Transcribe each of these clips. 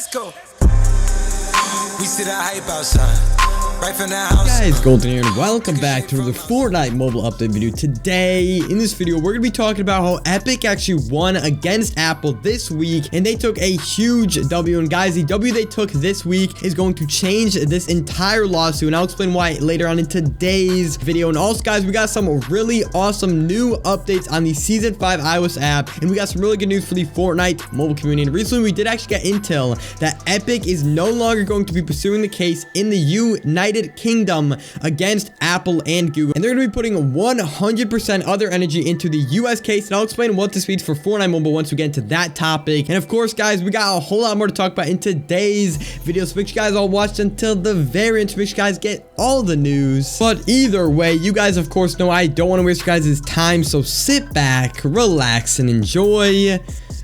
Let's go. We see the hype outside. Right from the house. Hey guys, Golden here, and welcome back to the Fortnite mobile update video. Today, in this video, we're going to be talking about how Epic actually won against Apple this week, and they took a huge W. And guys, the W they took this week is going to change this entire lawsuit, and I'll explain why later on in today's video. And also, guys, we got some really awesome new updates on the Season 5 iOS app, and we got some really good news for the Fortnite mobile community. And recently, we did actually get intel that Epic is no longer going to be pursuing the case in the United Kingdom against Apple and Google, and they're going to be putting 100% of their energy into the US case, and I'll explain what this means for Fortnite mobile once we get into that topic. And of course, guys, we got a whole lot more to talk about in today's video, so make sure you guys all watch until the very end to make sure you guys get all the news. But either way, you guys of course know I don't want to waste your guys' time, so sit back, relax, and enjoy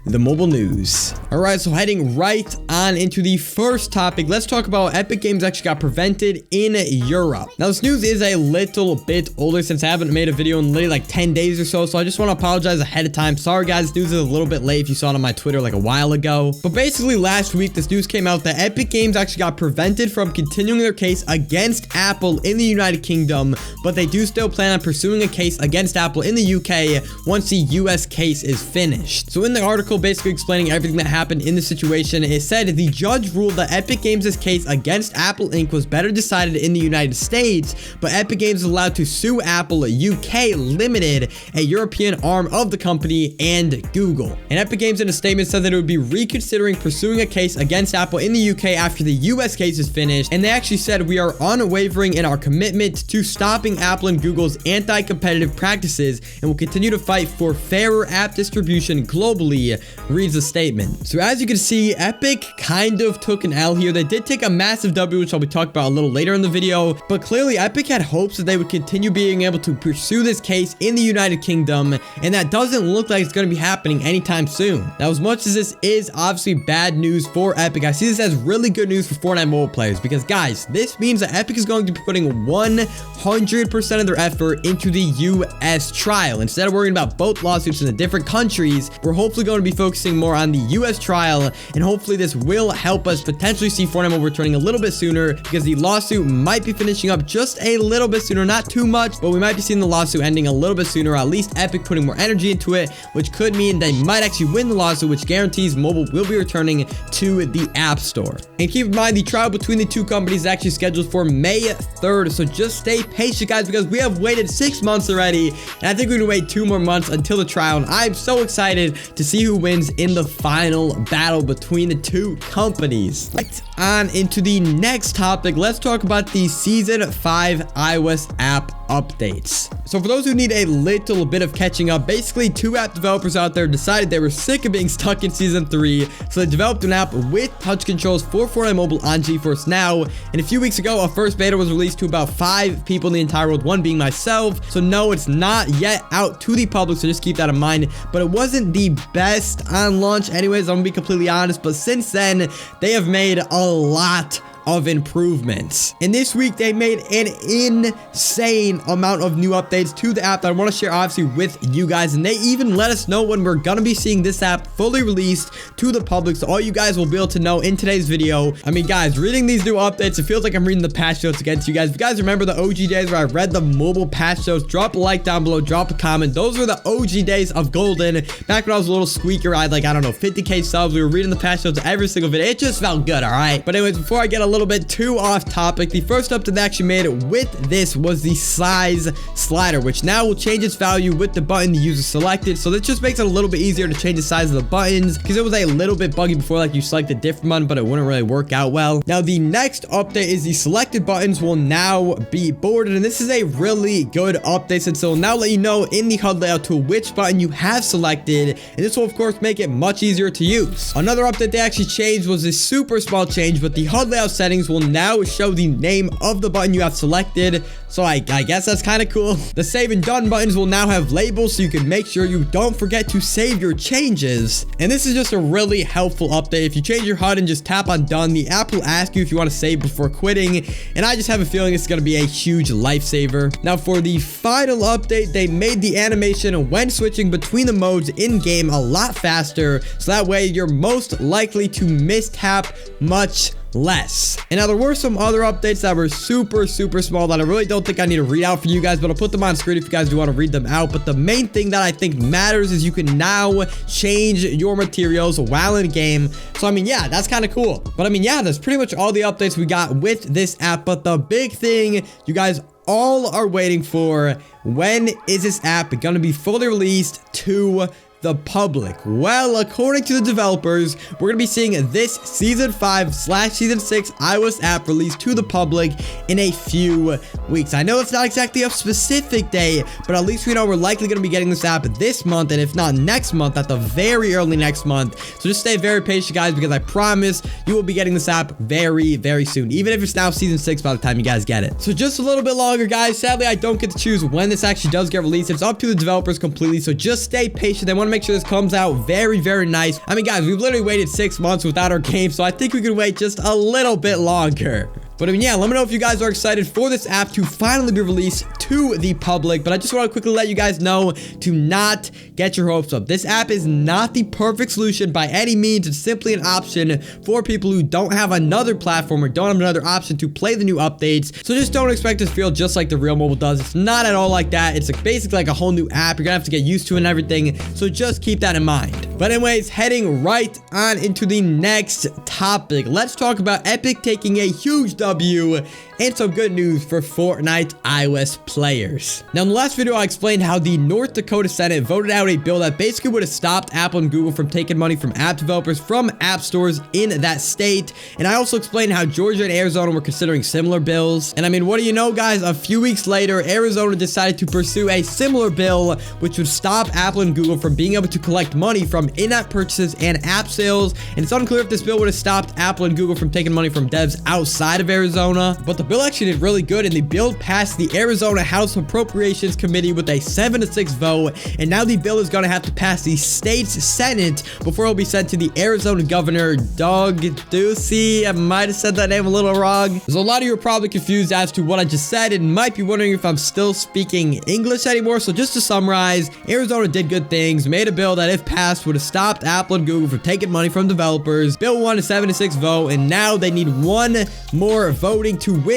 the mobile news. All right, so heading right on into the first topic, let's talk about how Epic Games actually got prevented in Europe. Now, this news is a little bit older since I haven't made a video in literally like 10 days or so I just want to apologize ahead of time. Sorry, guys, this news is a little bit late if you saw it on my Twitter like a while ago. But basically, last week, this news came out that Epic Games actually got prevented from continuing their case against Apple in the United Kingdom, but they do still plan on pursuing a case against Apple in the UK once the US case is finished. So in the article, basically explaining everything that happened in the situation, it said the judge ruled that Epic Games' case against Apple Inc. was better decided in the United States, but Epic Games is allowed to sue Apple UK Limited, a European arm of the company, and Google. And Epic Games in a statement said that it would be reconsidering pursuing a case against Apple in the UK after the US case is finished, and they actually said we are unwavering in our commitment to stopping Apple and Google's anti-competitive practices and will continue to fight for fairer app distribution globally, reads the statement. So as you can see, Epic kind of took an L here. They did take a massive W, which I'll be talking about a little later in the video, but clearly Epic had hopes that they would continue being able to pursue this case in the United Kingdom, and that doesn't look like it's going to be happening anytime soon. Now, as much as this is obviously bad news for Epic, I see this as really good news for Fortnite mobile players, because guys, this means that Epic is going to be putting 100% of their effort into the US trial. Instead of worrying about both lawsuits in the different countries, we're hopefully going to be focusing more on the US trial, and hopefully this will help us potentially see Fortnite mobile returning a little bit sooner, because the lawsuit might be finishing up just a little bit sooner, not too much, but we might be seeing the lawsuit ending a little bit sooner, or at least Epic putting more energy into it, which could mean they might actually win the lawsuit, which guarantees mobile will be returning to the App Store. And keep in mind, the trial between the two companies is actually scheduled for May 3rd, so just stay patient, guys, because we have waited 6 months already, and I think we're gonna wait 2 more months until the trial, and I'm so excited to see who wins in the final battle between the two companies. Right on into the next topic, let's talk about the Season 5 iOS app updates. So for those who need a little bit of catching up, basically 2 app developers out there decided they were sick of being stuck in Season 3, so they developed an app with touch controls for Fortnite mobile on GeForce Now, and a few weeks ago a first beta was released to about 5 people in the entire world, one being myself. So no, it's not yet out to the public, so just keep that in mind, but it wasn't the best on launch anyways, I'm gonna be completely honest, but since then they have made a lot of improvements. And this week they made an insane amount of new updates to the app that I want to share obviously with you guys, and they even let us know when we're gonna be seeing this app fully released to the public, so all you guys will be able to know in today's video. I mean, guys, reading these new updates, it feels like I'm reading the patch notes again to you guys. If you guys remember the OG days where I read the mobile patch notes, drop a like down below, drop a comment. Those were the OG days of Golden, back when I was a little squeaker. I had like, I don't know, 50k subs. We were reading the patch notes every single video. It just felt good, all right? But anyways, before I get a little bit too off topic, the first update they actually made with this was the size slider, which now will change its value with the button the user selected. So this just makes it a little bit easier to change the size of the buttons, because it was a little bit buggy before, like you select a different button but it wouldn't really work out well. Now the next update is the selected buttons will now be bordered, and this is a really good update since it will now let you know in the HUD layout tool which button you have selected, and this will of course make it much easier to use. Another update they actually changed was a super small change, but the HUD layout settings settings will now show the name of the button you have selected. So I guess that's kind of cool. The save and done buttons will now have labels so you can make sure you don't forget to save your changes. And this is just a really helpful update. If you change your HUD and just tap on done, the app will ask you if you want to save before quitting. And I just have a feeling it's going to be a huge lifesaver. Now for the final update, they made the animation when switching between the modes in game a lot faster. So that way you're most likely to mistap much less. And now there were some other updates that were super small that I really don't think I need to read out for you guys, but I'll put them on screen if you guys do want to read them out. But the main thing that I think matters is you can now change your materials while in game. So I mean, yeah, that's kind of cool. But I mean, yeah, that's pretty much all the updates we got with this app. But the big thing you guys all are waiting for, when is this app gonna be fully released to the public? Well, according to the developers, we're gonna be seeing this season 5/season 6 iOS app released to the public in a few weeks. I know it's not exactly a specific day, but at least we know we're likely gonna be getting this app this month, and if not next month, at the very early next month. So just stay very patient, guys, because I promise you will be getting this app very soon, even if it's now season 6 by the time you guys get it. So just a little bit longer, guys. Sadly, I don't get to choose when this actually does get released. It's up to the developers completely, so just stay patient. They want to make sure this comes out very nice. I mean, guys, we've literally waited 6 months without our game, so I think we can wait just a little bit longer. But I mean, yeah, let me know if you guys are excited for this app to finally be released to the public. But I just want to quickly let you guys know to not get your hopes up. This app is not the perfect solution by any means. It's simply an option for people who don't have another platform or don't have another option to play the new updates. So just don't expect it to feel just like the real mobile does. It's not at all like that. It's basically like a whole new app. You're gonna have to get used to it and everything. So just keep that in mind. But anyways, heading right on into the next topic. Let's talk about Epic taking a huge W and some good news for Fortnite iOS players. Now, in the last video, I explained how the North Dakota Senate voted out a bill that basically would have stopped Apple and Google from taking money from app developers from app stores in that state. And I also explained how Georgia and Arizona were considering similar bills. And I mean, what do you know, guys? A few weeks later, Arizona decided to pursue a similar bill, which would stop Apple and Google from being able to collect money from in-app purchases and app sales. And it's unclear if this bill would have stopped Apple and Google from taking money from devs outside of Arizona. But the bill actually did really good, and the bill passed the Arizona House Appropriations Committee with a 7-6 vote, and now the bill is going to have to pass the state's Senate before it will be sent to the Arizona Governor, Doug Ducey. I might have said that name a little wrong. So a lot of you are probably confused as to what I just said and might be wondering if I'm still speaking English anymore. So just to summarize, Arizona did good things, made a bill that if passed would have stopped Apple and Google from taking money from developers. Bill won a 7-6 vote, and now they need one more voting to win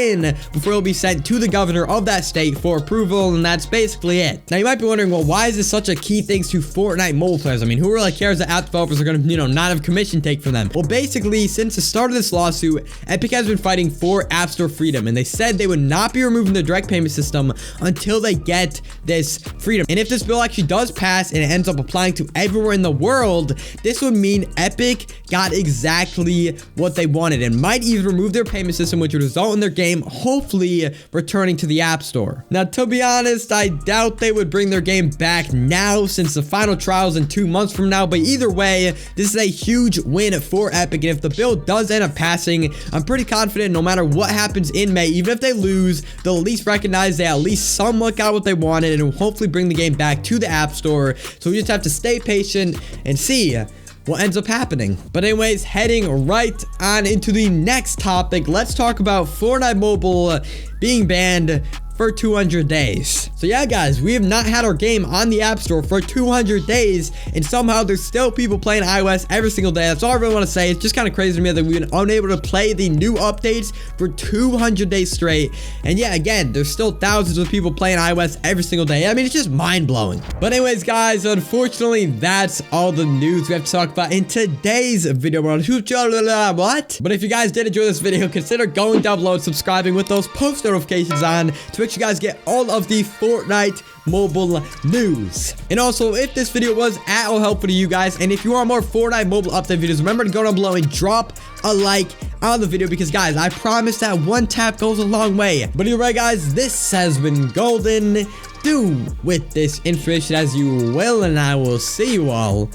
before it'll be sent to the governor of that state for approval, and that's basically it. Now you might be wondering, well, why is this such a key thing to Fortnite mobile players? I mean, who really cares that app developers are gonna, not have commission take from them? Well, basically, since the start of this lawsuit, Epic has been fighting for App Store freedom, and they said they would not be removing the direct payment system until they get this freedom. And if this bill actually does pass and it ends up applying to everywhere in the world, this would mean Epic got exactly what they wanted and might even remove their payment system, which would result in their game hopefully returning to the App Store. Now, to be honest, I doubt they would bring their game back now since the final trial's in 2 months from now, but either way, this is a huge win for Epic, and if the bill does end up passing, I'm pretty confident no matter what happens in May, even if they lose, they'll at least recognize they at least somewhat got what they wanted and will hopefully bring the game back to the App Store. So we just have to stay patient and see what ends up happening. But anyways, heading right on into the next topic, let's talk about Fortnite Mobile being banned for 200 days. So yeah, guys, we have not had our game on the App Store for 200 days, and somehow there's still people playing iOS every single day. That's all I really want to say. It's just kind of crazy to me that we've been unable to play the new updates for 200 days straight. And yeah, again, there's still thousands of people playing iOS every single day. I mean, it's just mind-blowing. But anyways, guys, unfortunately, that's all the news we have to talk about in today's video. What? But if you guys did enjoy this video, consider going down below and subscribing with those post notifications on to make sure you guys get all of the Fortnite mobile news. And also, if this video was at all helpful to you guys, and if you want more Fortnite mobile update videos, remember to go down below and drop a like on the video, because guys, I promise that one tap goes a long way. But either way, guys, this has been golden. Do with this information as you will, and I will see you all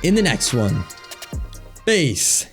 in the next one. Peace.